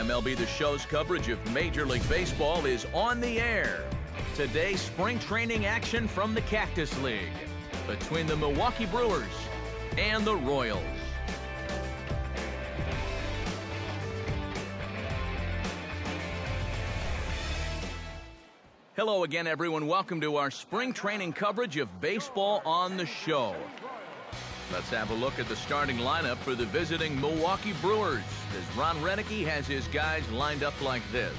MLB The Show's coverage of Major League Baseball is on the air. Today, spring training action from the Cactus League between the Milwaukee Brewers and the Royals. Hello again, everyone. Welcome to our spring training coverage of Baseball on the Show. Let's have a look at the starting lineup for the visiting Milwaukee Brewers, as Ron Renicky has his guys lined up like this.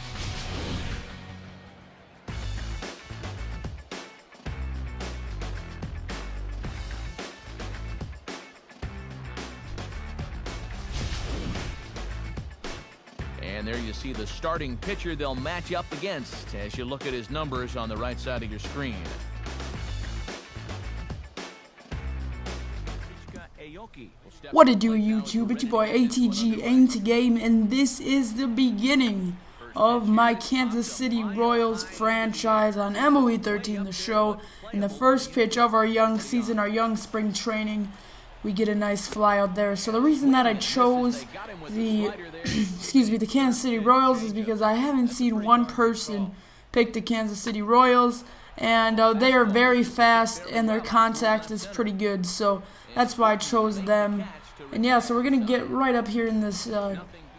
And there you see the starting pitcher they'll match up against as you look at his numbers on the right side of your screen. What it do, YouTube? It's your boy ATG Aim to Game, and this is the beginning of my Kansas City Royals franchise on MLB 13, the show. In the first pitch of our young season, our young spring training, we get a nice fly out there. So the reason that I chose the the Kansas City Royals is because I haven't seen one person pick the Kansas City Royals, and they are very fast and their contact is pretty good. So that's why I chose them. And yeah, so we're gonna get right up here in this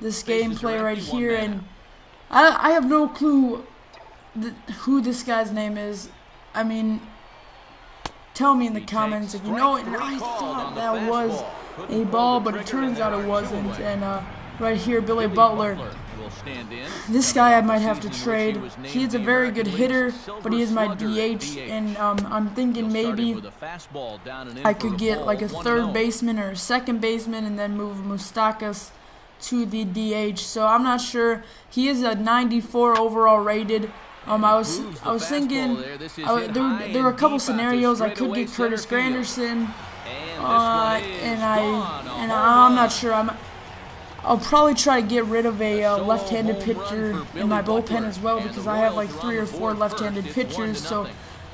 this gameplay right here, and I have no clue who this guy's name is. I mean, tell me in the comments if you know it. And I thought that was a ball, but it turns out it wasn't. And right here, Billy Butler. This guy I might have to trade. He is a very good hitter, but he is my DH, and I'm thinking maybe I could get like a third baseman or a second baseman and then move Moustakas to the DH. So I'm not sure. He is a 94 overall rated. I was thinking there were a couple scenarios. I could get Curtis Granderson, and I'm not sure. I'll probably try to get rid of a left-handed pitcher in my bullpen as well, because I have like 3 or 4 left-handed pitchers, so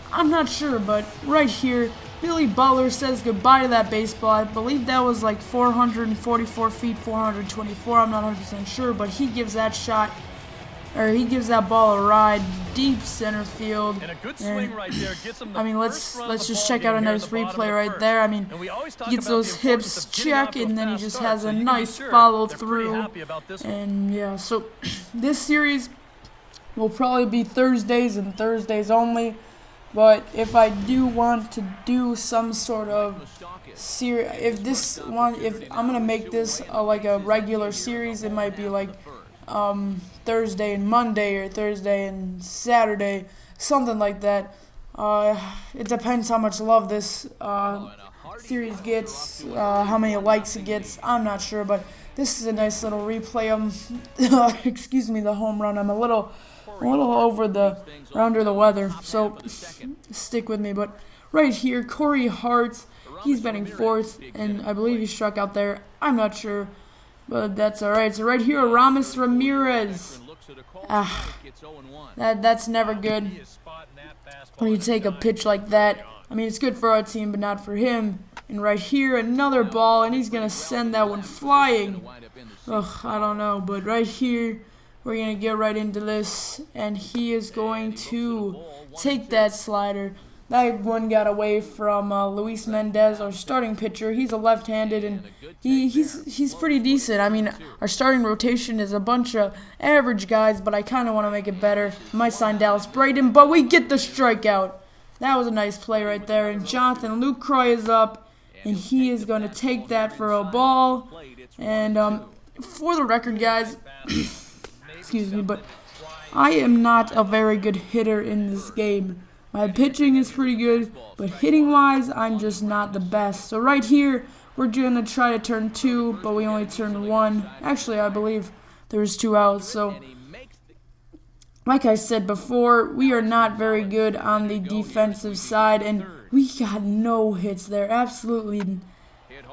I'm not sure. But right here, Billy Butler says goodbye to that baseball. I believe that was like 444 feet, 424. I'm not 100% sure, but he gives that shot, or he gives that ball a ride deep center field. And I mean, let's just check out a nice replay right there. I mean, he gets those hips check, and then he just has a nice follow through. And yeah, so this series will probably be Thursdays and Thursdays only. But if I do want to do some sort of series, if I'm gonna make this like a regular series, it might be like Thursday and Monday, or Thursday and Saturday, something like that. It depends how much love this series gets, how many likes it gets. I'm not sure, but this is a nice little replay. Excuse me, the home run. I'm a little under the weather, so stick with me. But right here, Corey Hart, he's batting fourth, and I believe he struck out there. I'm not sure, but that's alright. So right here, Ramos Ramirez. That's never good when you take a pitch like that. I mean, it's good for our team, but not for him. And right here, another ball, and he's going to send that one flying. Ugh, I don't know. But right here, we're going to get right into this, and he is going to take that slider. That one got away from Luis Mendez, our starting pitcher. He's a left-handed, and he's pretty decent. I mean, our starting rotation is a bunch of average guys, but I kind of want to make it better. Might sign Dallas Braden, but we get the strikeout. That was a nice play right there. And Jonathan Lucroy is up, and he is going to take that for a ball. And for the record, guys, excuse me, but I am not a very good hitter in this game. My pitching is pretty good, but hitting-wise, I'm just not the best. So right here, we're going to try to turn 2, but we only turned 1. Actually, I believe there was 2 outs. So, like I said before, we are not very good on the defensive side, and we got no hits there. Absolutely,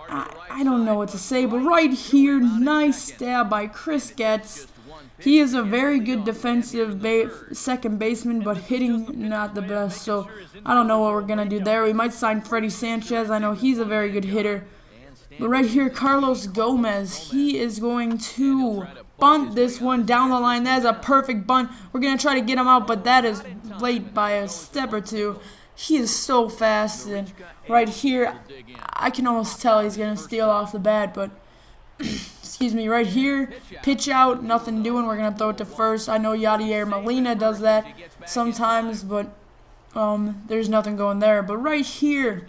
I don't know what to say. But right here, nice stab by Chris Getz. He is a very good defensive second baseman, but hitting not the best. So I don't know what we're going to do there. We might sign Freddie Sanchez. I know he's a very good hitter. But right here, Carlos Gomez, he is going to bunt this one down the line. That is a perfect bunt. We're going to try to get him out, but that is late by a step or two. He is so fast, and right here, I can almost tell he's going to steal off the bat, but excuse me, right here, pitch out, nothing doing. We're going to throw it to first. I know Yadier Molina does that sometimes, but there's nothing going there. But right here,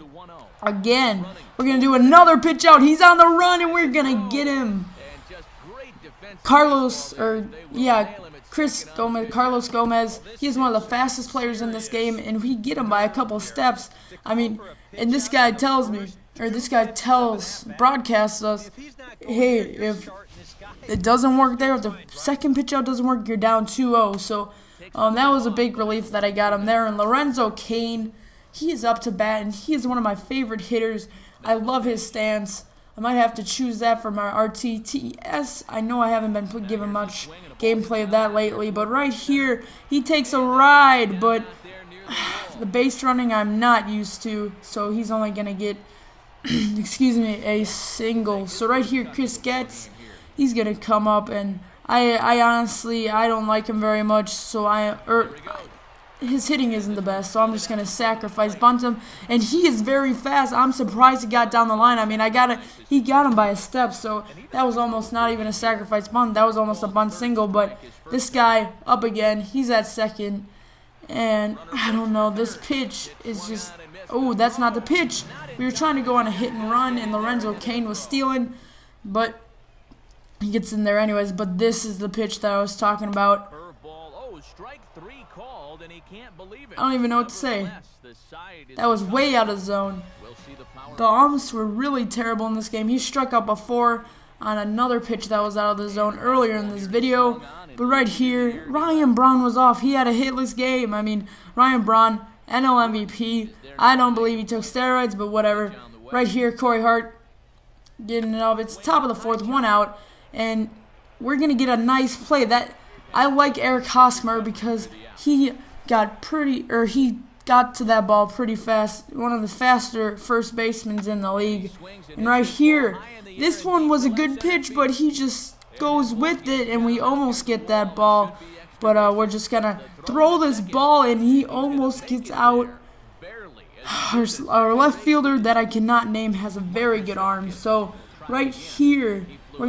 again, we're going to do another pitch out. He's on the run, and we're going to get him. Carlos Gomez, he is one of the fastest players in this game, and we get him by a couple steps. I mean, and this guy broadcasts us, hey, if it doesn't work there, if the second pitch out doesn't work, you're down 2-0. So that was a big relief that I got him there. And Lorenzo Cain, he is up to bat, and he is one of my favorite hitters. I love his stance. I might have to choose that for my RTTS. I know I haven't been given much gameplay of that lately, but right here, he takes a ride, but the base running I'm not used to, so he's only going to get, excuse me, a single. So right here, Chris Getz, he's going to come up, and I honestly, I don't like him very much, so his hitting isn't the best, so I'm just going to sacrifice bunt him, and he is very fast. I'm surprised he got down the line. I mean, he got him by a step, so that was almost not even a sacrifice bunt. That was almost a bunt single, but this guy up again, he's at second, and I don't know, this pitch is just, oh, that's not the pitch. We were trying to go on a hit and run, and Lorenzo Cain was stealing, but he gets in there anyways. But this is the pitch that I was talking about. I don't even know what to say. That was way out of zone. The arms were really terrible in this game. He struck out before on another pitch that was out of the zone earlier in this video. But right here, Ryan Braun was off. He had a hitless game. I mean, Ryan Braun, NL MVP. I don't believe he took steroids, but whatever. Right here, Corey Hart getting it up. It's top of the fourth, 1 out. And we're going to get a nice play. I like Eric Hosmer because he got to that ball pretty fast. One of the faster first basemen in the league. And right here, this one was a good pitch, but he just goes with it, and we almost get that ball. But we're just going to throw this ball, and he almost gets out. Our left fielder that I cannot name has a very good arm. So right here, we're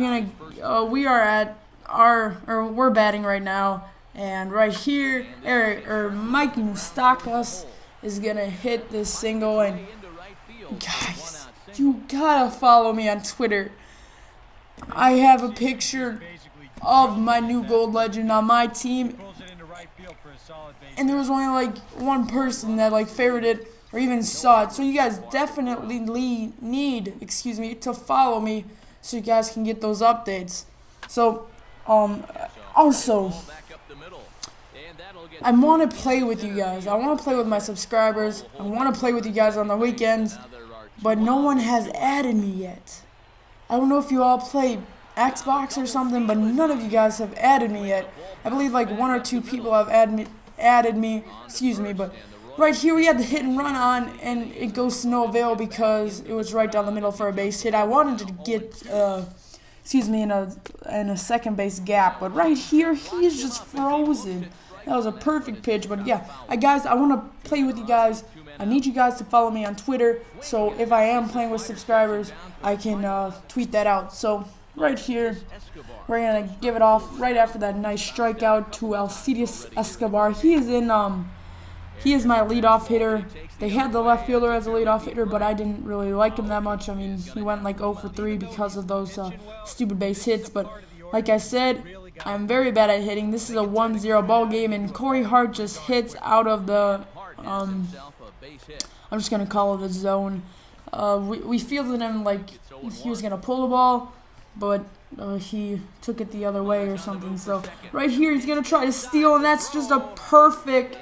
batting right now. And right here, Mike Moustakas is going to hit this single. And guys, you got to follow me on Twitter. I have a picture of my new gold legend on my team. And there was only like one person that favorited it or even saw it. So you guys definitely need, to follow me so you guys can get those updates. So, also, I want to play with you guys. I want to play with my subscribers. I want to play with you guys on the weekends, but no one has added me yet. I don't know if you all play Xbox or something, but none of you guys have added me yet. I believe like 1 or 2 people have added me, but right here we had the hit and run on, and it goes to no avail because it was right down the middle for a base hit. I wanted to get, in a second base gap, but right here he is just frozen. That was a perfect pitch, but yeah, guys, I want to play with you guys. I need you guys to follow me on Twitter, so if I am playing with subscribers, I can tweet that out. So right here, we're going to give it off right after that nice strikeout to Alcides Escobar. He is my leadoff hitter. They had the left fielder as a leadoff hitter, but I didn't really like him that much. I mean, he went like 0 for 3 because of those stupid base hits. But like I said, I'm very bad at hitting. This is a 1-0 ball game, and Corey Hart just hits out of the, I'm just going to call it a zone. We fielded him like he was going to pull the ball, but he took it the other way or something. So right here, he's going to try to steal, and that's just a perfect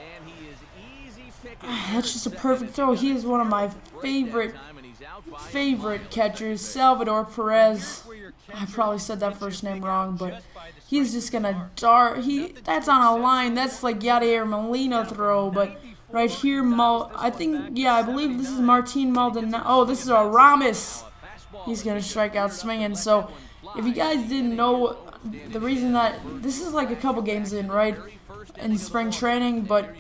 throw. He is one of my favorite catchers, Salvador Perez. I probably said that first name wrong, but he's just gonna dart. That's on a line. That's like Yadier Molina throw. But right here, I believe this is Martin Maldonado. Oh, this is Ramos. He's gonna strike out swinging. So if you guys didn't know, the reason that this is like a couple games in, right, in spring training, but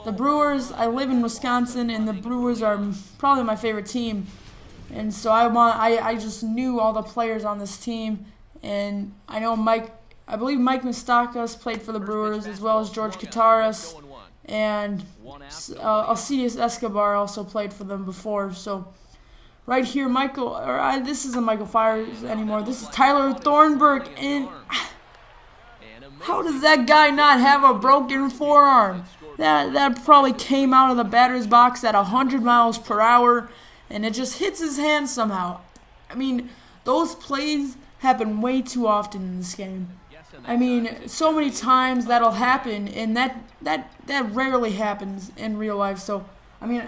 the Brewers, I live in Wisconsin, and the Brewers are probably my favorite team. And so I just knew all the players on this team, and I know I believe Mike Moustakas played for the Brewers, as well as George Kataris, and Alcides Escobar also played for them before. So right here, this isn't Michael Fires anymore. This is Tyler Thornburg, and how does that guy not have a broken forearm? That probably came out of the batter's box at 100 miles per hour, and it just hits his hand somehow. I mean, those plays happen way too often in this game. I mean, so many times that'll happen, and that rarely happens in real life. So, I mean,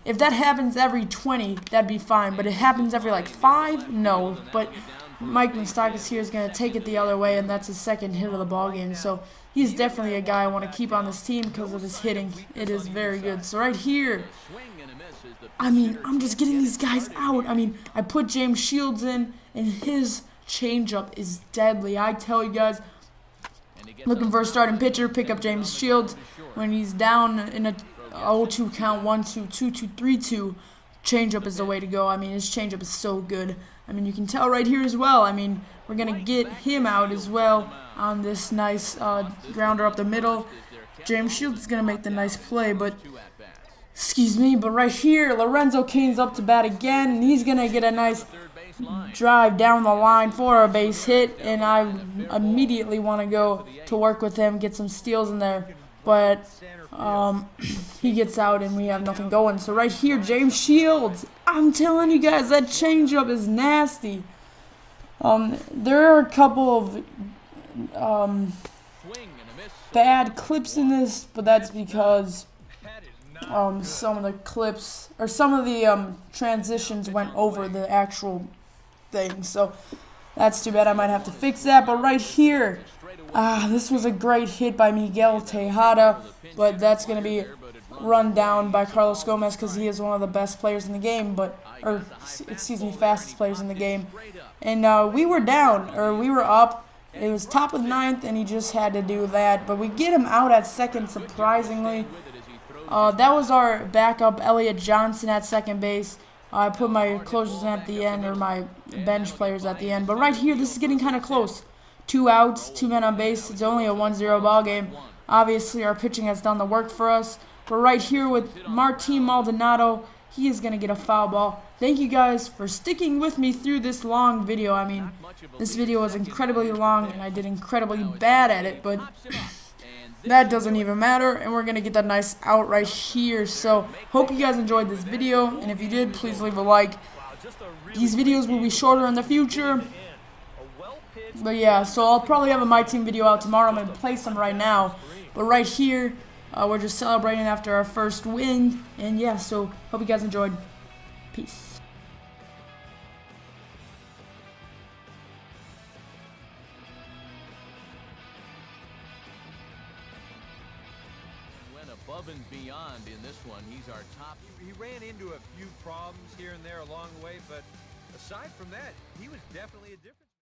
if that happens every 20, that'd be fine. But it happens every, like, 5? No. But Mike Moustakas here is going to take it the other way, and that's his second hit of the ball game. So, he's definitely a guy I want to keep on this team because of his hitting. It is very good. So, right here, I mean, I'm just getting these guys out. I mean, I put James Shields in, and his changeup is deadly. I tell you guys, looking for a starting pitcher, pick up James Shields. When he's down in a 0-2 count, 1-2, 2-2, 3-2, changeup is the way to go. I mean, his changeup is so good. I mean, you can tell right here as well. I mean, we're going to get him out as well on this nice grounder up the middle. James Shields is going to make the nice play, but right here, Lorenzo Cain's up to bat again, and he's going to get a nice drive down the line for a base hit, and I immediately want to go to work with him, get some steals in there, but he gets out and we have nothing going. So right here, James Shields, I'm telling you guys, that changeup is nasty. There are a couple of bad clips in this, but that's because some of the clips, or some of the transitions went over the actual thing, so that's too bad. I might have to fix that. But right here, this was a great hit by Miguel Tejada, but that's going to be run down by Carlos Gomez because he is one of the best players in the game, fastest players in the game. And we were down, or we were up. It was top of the 9th, and he just had to do that. But we get him out at second, surprisingly. That was our backup, Elliot Johnson, at second base. I put my closers in at the end, or my bench players at the end. But right here, this is getting kind of close. 2 outs, 2 men on base. It's only a 1-0 ball game. Obviously, our pitching has done the work for us. But right here with Martin Maldonado, he is going to get a foul ball. Thank you guys for sticking with me through this long video. I mean, this video was incredibly long, and I did incredibly bad at it, but that doesn't even matter, and we're going to get that nice out right here. So, hope you guys enjoyed this video, and if you did, please leave a like. These videos will be shorter in the future. But yeah, so I'll probably have a My Team video out tomorrow. I'm going to play some right now. But right here, we're just celebrating after our first win. And yeah, so hope you guys enjoyed. Peace. Went above and beyond in this one. He's our top. He ran into a few problems here and there along the way, but aside from that, he was definitely a difference.